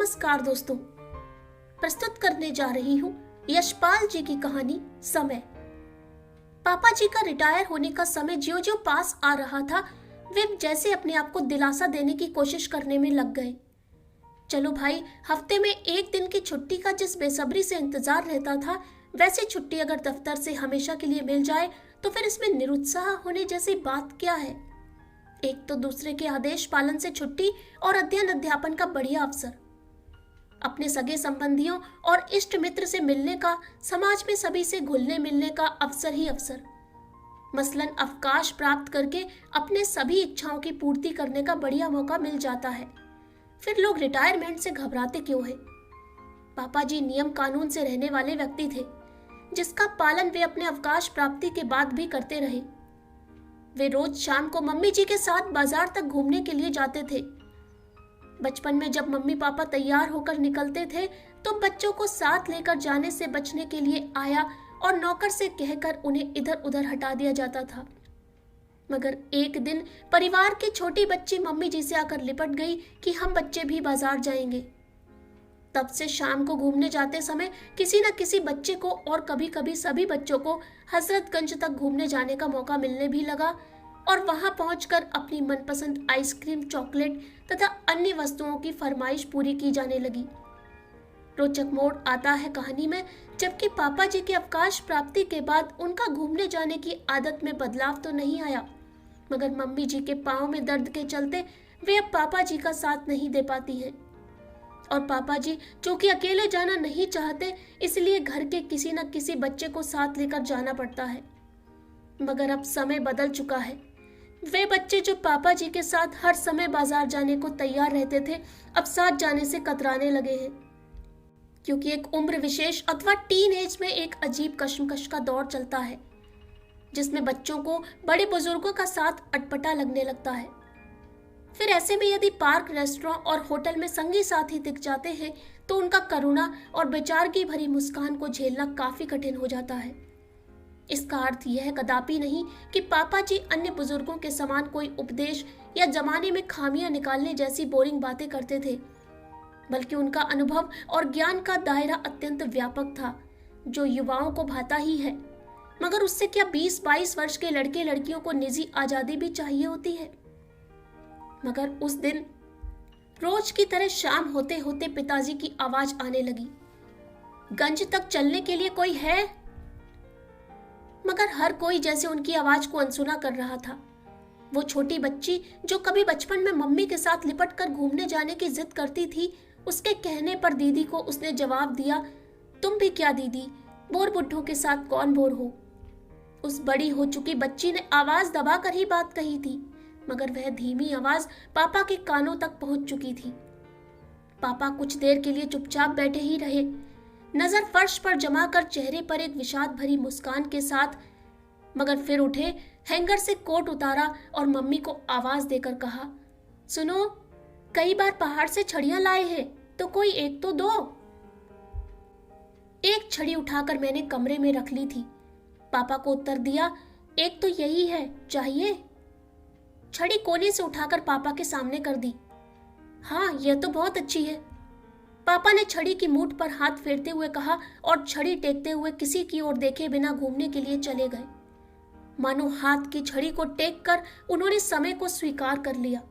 नमस्कार दोस्तों, प्रस्तुत करने जा रही हूँ यशपाल जी की कहानी समय। पापा जी का रिटायर होने का समय ज्यों ज्यों पास आ रहा था, वे जैसे अपने आप को दिलासा देने की कोशिश करने में लग गए। चलो भाई, हफ्ते में एक दिन की छुट्टी का जिस बेसब्री से इंतजार रहता था, वैसी छुट्टी अगर दफ्तर से हमेशा के लिए मिल जाए तो फिर इसमें निरुत्साह होने जैसी बात क्या है। एक तो दूसरे के आदेश पालन से छुट्टी और अध्ययन अध्यापन का बढ़िया अवसर, अपने सगे संबंधियों और इष्ट मित्र से मिलने का, समाज में सभी से घुलने मिलने का अवसर ही अवसर। मसलन अवकाश प्राप्त करके अपने सभी इच्छाओं की पूर्ति करने का बढ़िया मौका मिल जाता है। फिर लोग रिटायरमेंट से घबराते क्यों हैं? पापा जी नियम कानून से रहने वाले व्यक्ति थे, जिसका पालन वे अपने अवकाश प्राप्ति के बाद भी करते रहे। वे रोज शाम को मम्मी जी के साथ बाजार तक घूमने के लिए जाते थे। बचपन में जब मम्मी पापा तैयार होकर निकलते थे तो बच्चों को साथ लेकर जाने से बचने के लिए आया और नौकर से कहकर उन्हें इधर उधर हटा दिया जाता था। मगर एक दिन परिवार की छोटी बच्ची मम्मी जी से आकर लिपट गई कि हम बच्चे भी बाजार जाएंगे। तब से शाम को घूमने जाते समय किसी न किसी बच्चे को और कभी कभी सभी बच्चों को हजरतगंज तक घूमने जाने का मौका मिलने भी लगा और वहां पहुंचकर अपनी मनपसंद आइसक्रीम, चॉकलेट तथा अन्य वस्तुओं की फरमाइश पूरी की जाने लगी। रोचक मोड़ आता है कहानी में, जबकि पापा जी के अवकाश प्राप्ति के बाद उनका घूमने जाने की आदत में बदलाव तो नहीं आया, मगर मम्मी जी के पांव में दर्द के चलते वे अब पापा जी का साथ नहीं दे पाती हैं। और पापा जी चूंकि अकेले जाना नहीं चाहते, इसलिए घर के किसी न किसी बच्चे को साथ लेकर जाना पड़ता है। मगर अब समय बदल चुका है। वे बच्चे जो पापा जी के साथ हर समय बाजार जाने को तैयार रहते थे, अब साथ जाने से कतराने लगे हैं, क्योंकि एक उम्र विशेष अथवा टीन एज में एक अजीब कश्मकश का दौर चलता है, जिसमें बच्चों को बड़े बुजुर्गों का साथ अटपटा लगने लगता है। फिर ऐसे में यदि पार्क, रेस्टोरेंट और होटल में संगी साथी दिख जाते हैं तो उनका करुणा और बेचारगी भरी मुस्कान को झेलना काफी कठिन हो जाता है। इसका अर्थ यह कदापि नहीं कि पापा जी अन्य बुजुर्गों के समान कोई उपदेश या जमाने में खामियां निकालने जैसी बोरिंग बातें करते थे, बल्कि उनका अनुभव और ज्ञान का दायरा अत्यंत व्यापक था, जो युवाओं को भाता ही है। मगर उससे क्या 20-22 वर्ष के लड़के लड़कियों को निजी आजादी भी चाहिए होती है? मगर उस दिन रोज की तरह शाम होते होते पिताजी की आवाज आने लगी, गंज तक चलने के लिए कोई है? मगर हर कोई जैसे उनकी आवाज को अनसुना कर रहा था। वो छोटी बच्ची जो कभी बचपन में मम्मी के साथ लिपट कर घूमने जाने की जिद करती थी, उसके कहने पर दीदी को उसने जवाब दिया, तुम भी क्या दीदी, बोर बुड्ढों के साथ कौन बोर हो। उस बड़ी हो चुकी बच्ची ने आवाज दबाकर ही बात कही थी, मगर वह धीमी आवाज पापा के कानों तक पहुंच चुकी थी। पापा कुछ देर के लिए चुपचाप बैठे ही रहे, नजर फर्श पर जमाकर चेहरे पर एक विषाद भरी मुस्कान के साथ। मगर फिर उठे, हैंगर से कोट उतारा और मम्मी को आवाज देकर कहा, सुनो, कई बार पहाड़ से छड़ियां लाए हैं, तो कोई एक तो दो। एक छड़ी उठाकर मैंने कमरे में रख ली थी। पापा को उत्तर दिया, एक तो यही है, चाहिए? छड़ी कोने से उठाकर पापा के सामने कर दी। हाँ, यह तो बहुत अच्छी है। पापा ने छड़ी की मूठ पर हाथ फेरते हुए कहा और छड़ी टेकते हुए किसी की ओर देखे बिना घूमने के लिए चले गए। मानो हाथ की छड़ी को टेक कर उन्होंने समय को स्वीकार कर लिया।